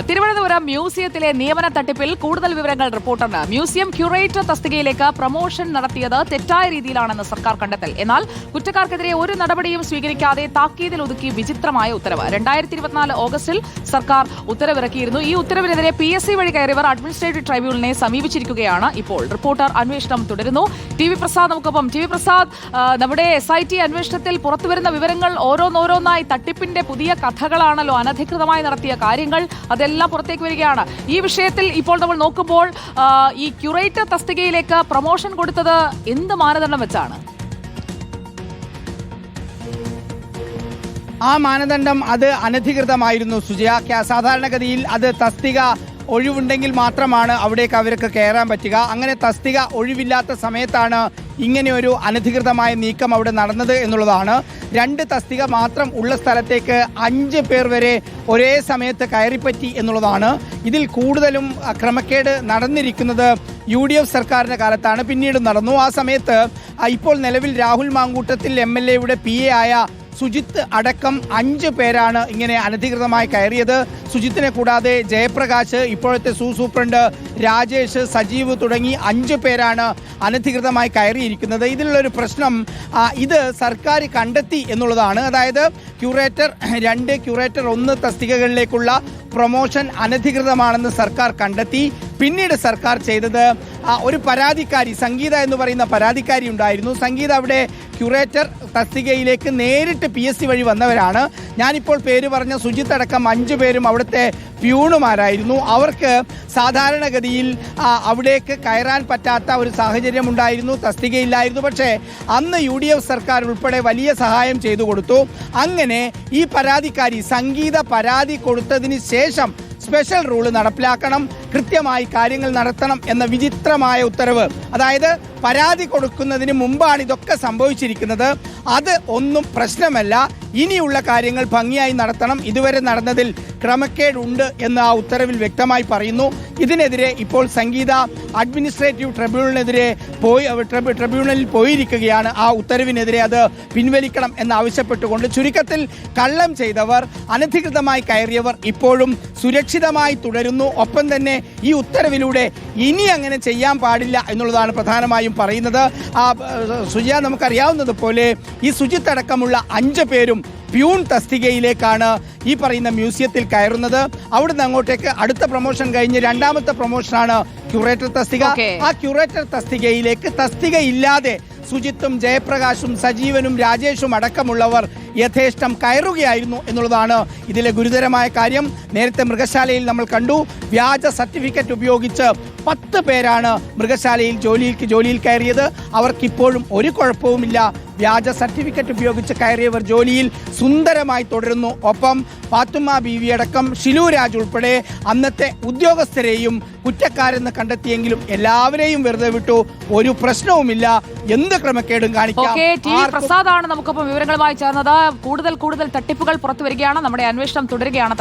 തിരുവനന്തപുരം മ്യൂസിയത്തിലെ നിയമന തട്ടിപ്പിൽ കൂടുതൽ വിവരങ്ങൾ റിപ്പോർട്ടുണ്ട്. മ്യൂസിയം ക്യൂറേറ്റർ തസ്തികയിലേക്ക് പ്രൊമോഷൻ നടത്തിയത് തെറ്റായ രീതിയിലാണെന്ന് സർക്കാർ കണ്ടെത്തൽ. എന്നാൽ കുറ്റക്കാർക്കെതിരെ ഒരു നടപടിയും സ്വീകരിക്കാതെ താക്കീതിൽ ഒതുക്കി വിചിത്രമായ ഉത്തരവ്. 2024 ഓഗസ്റ്റിൽ സർക്കാർ ഉത്തരവിറക്കിയിരുന്നു. ഈ ഉത്തരവിനെതിരെ PSC വഴി കയറിയവർ അഡ്മിനിസ്ട്രേറ്റീവ് ട്രൈബ്യൂണലിനെ സമീപിച്ചിരിക്കുകയാണ്. ഇപ്പോൾ റിപ്പോർട്ടർ അന്വേഷണം തുടരുന്നു. TV പ്രസാദ് നമുക്കൊപ്പം. TV പ്രസാദ്, നമ്മുടെ SIT അന്വേഷണത്തിൽ പുറത്തുവരുന്ന വിവരങ്ങൾ ഓരോന്നോരോന്നായി തട്ടിപ്പിന്റെ പുതിയ കഥകളാണല്ലോ. അനധികൃതമായി നടത്തിയ കാര്യങ്ങൾ അതെല്ലാം പുറത്തേക്ക് വരികയാണ്. ഈ വിഷയത്തിൽ ഇപ്പോൾ നമ്മൾ നോക്കുമ്പോൾ ഈ ക്യൂറേറ്റർ തസ്തികയിലേക്ക് പ്രൊമോഷൻ കൊടുത്തത് എന്ത് മാനദണ്ഡം വെച്ചാണ്? ആ മാനദണ്ഡം അത് അനധികൃതമായിരുന്നു സുജയ. സാധാരണഗതിയിൽ അത് തസ്തിക ഒഴിവുണ്ടെങ്കിൽ മാത്രമാണ് അവിടേക്ക് അവർക്ക് കയറാൻ പറ്റുക. അങ്ങനെ തസ്തിക ഒഴിവില്ലാത്ത സമയത്താണ് ഇങ്ങനെയൊരു അനധികൃതമായ നീക്കം അവിടെ നടന്നത് എന്നുള്ളതാണ്. 2 തസ്തിക മാത്രം ഉള്ള സ്ഥലത്തേക്ക് 5 പേർ വരെ ഒരേ സമയത്ത് കയറിപ്പറ്റി എന്നുള്ളതാണ്. ഇതിൽ കൂടുതലും ക്രമക്കേട് നടന്നിരിക്കുന്നത് UDF സർക്കാരിൻ്റെ കാലത്താണ്. പിന്നീട് നടന്നു. ആ സമയത്ത് ഇപ്പോൾ നിലവിൽ രാഹുൽ മാങ്കൂട്ടത്തിൽ MLA-യുടെ PA ആയ സുജിത്ത് അടക്കം 5 പേരാണ് ഇങ്ങനെ അനധികൃതമായി കയറിയത്. സുജിത്തിനെ കൂടാതെ ജയപ്രകാശ്, ഇപ്പോഴത്തെ സൂപ്രണ്ട് രാജേഷ്, സജീവ് തുടങ്ങി 5 പേരാണ് അനധികൃതമായി കയറിയിരിക്കുന്നത്. ഇതിലുള്ളൊരു പ്രശ്നം ഇത് സർക്കാർ കണ്ടെത്തി എന്നുള്ളതാണ്. അതായത് ക്യൂറേറ്റർ 2, ക്യൂറേറ്റർ 1 തസ്തികകളിലേക്കുള്ള പ്രൊമോഷൻ അനധികൃതമാണെന്ന് സർക്കാർ കണ്ടെത്തി. പിന്നീട് സർക്കാർ ചെയ്തത് ഒരു പരാതിക്കാരി, സംഗീത എന്ന് പറയുന്ന പരാതിക്കാരി ഉണ്ടായിരുന്നു. സംഗീത അവിടെ ക്യൂറേറ്റർ തസ്തികയിലേക്ക് നേരിട്ട് PSC വഴി വന്നവരാണ്. ഞാനിപ്പോൾ പേര് പറഞ്ഞ സുജിത്ത് അടക്കം 5 പേരും അവിടുത്തെ പ്യൂണുമാരായിരുന്നു. അവർക്ക് സാധാരണഗതിയിൽ അവിടേക്ക് കയറാൻ പറ്റാത്ത ഒരു സാഹചര്യം ഉണ്ടായിരുന്നു, തസ്തികയില്ലായിരുന്നു. പക്ഷേ അന്ന് UDF സർക്കാർ ഉൾപ്പെടെ വലിയ സഹായം ചെയ്തു കൊടുത്തു. അങ്ങനെ ഈ പരാതിക്കാരി സംഗീത പരാതി കൊടുത്തതിന് ശേഷം സ്പെഷ്യൽ റൂള് നടപ്പിലാക്കണം, കൃത്യമായി കാര്യങ്ങൾ നടത്തണം എന്ന വിചിത്രമായ ഉത്തരവ്. അതായത് പരാതി കൊടുക്കുന്നതിന് മുമ്പാണ് ഇതൊക്കെ സംഭവിച്ചിരിക്കുന്നത്. അത് ഒന്നും പ്രശ്നമല്ല, ഇനിയുള്ള കാര്യങ്ങൾ ഭംഗിയായി നടത്തണം, ഇതുവരെ നടന്നതിൽ ക്രമക്കേടുണ്ട് എന്ന് ആ ഉത്തരവിൽ വ്യക്തമായി പറയുന്നു. ഇതിനെതിരെ ഇപ്പോൾ സംഗീത അഡ്മിനിസ്ട്രേറ്റീവ് ട്രിബ്യൂണലിൽ പോയിരിക്കുകയാണ്. ആ ഉത്തരവിനെതിരെ അത് പിൻവലിക്കണം എന്നാവശ്യപ്പെട്ടുകൊണ്ട്. ചുരുക്കത്തിൽ കള്ളം ചെയ്തവർ, അനധികൃതമായി കയറിയവർ ഇപ്പോഴും സുരക്ഷിതമായി തുടരുന്നു. ഒപ്പം തന്നെ ഈ ഉത്തരവിലൂടെ ഇനി അങ്ങനെ ചെയ്യാൻ പാടില്ല എന്നുള്ളതാണ് പ്രധാനമായും പറയുന്നത്. സുജയ, നമുക്കറിയാവുന്നതുപോലെ ഈ സുജിത്ത് അടക്കമുള്ള 5 പേരും പ്യൂൺ തസ്തികയിലേക്കാണ് ഈ പറയുന്ന മ്യൂസിയത്തിൽ കയറുന്നത്. അവിടുന്ന് അങ്ങോട്ടേക്ക് അടുത്ത പ്രൊമോഷൻ കഴിഞ്ഞ് 2ാമത്തെ പ്രൊമോഷനാണ് ക്യൂറേറ്റർ തസ്തിക. ആ ക്യൂറേറ്റർ തസ്തികയിലേക്ക് തസ്തിക ഇല്ലാതെ സുജിത്തും ജയപ്രകാശും സജീവനും രാജേഷും അടക്കമുള്ളവർ യഥേഷ്ടം കയറുകയായിരുന്നു എന്നുള്ളതാണ് ഇതിലെ ഗുരുതരമായ കാര്യം. നേരത്തെ മൃഗശാലയിൽ നമ്മൾ കണ്ടു, വ്യാജ സർട്ടിഫിക്കറ്റ് ഉപയോഗിച്ച് 10 പേരാണ് മൃഗശാലയിൽ ജോലിയിൽ കയറിയത്. അവർക്കിപ്പോഴും ഒരു കുഴപ്പവുമില്ല. വ്യാജ സർട്ടിഫിക്കറ്റ് ഉപയോഗിച്ച് കയറിയവർ ജോലിയിൽ സുന്ദരമായി തുടരുന്നു. ഒപ്പം പാത്തുമ്മ ബീവി അടക്കം ഷിലു രാജ് ഉൾപ്പെടെ അന്നത്തെ ഉദ്യോഗസ്ഥരെയും കുറ്റക്കാരെന്ന് കണ്ടെത്തിയെങ്കിലും എല്ലാവരെയും വെറുതെ വിട്ടു. ഒരു പ്രശ്നവുമില്ല, എന്ത് ക്രമക്കേടും കാണിക്കാം. TV പ്രസാദാണ് നമുക്കൊപ്പം വിവരങ്ങളുമായി ചേർന്നത്. കൂടുതൽ തട്ടിപ്പുകൾ പുറത്തു വരികയാണ്. നമ്മുടെ അന്വേഷണം തുടരുകയാണ്.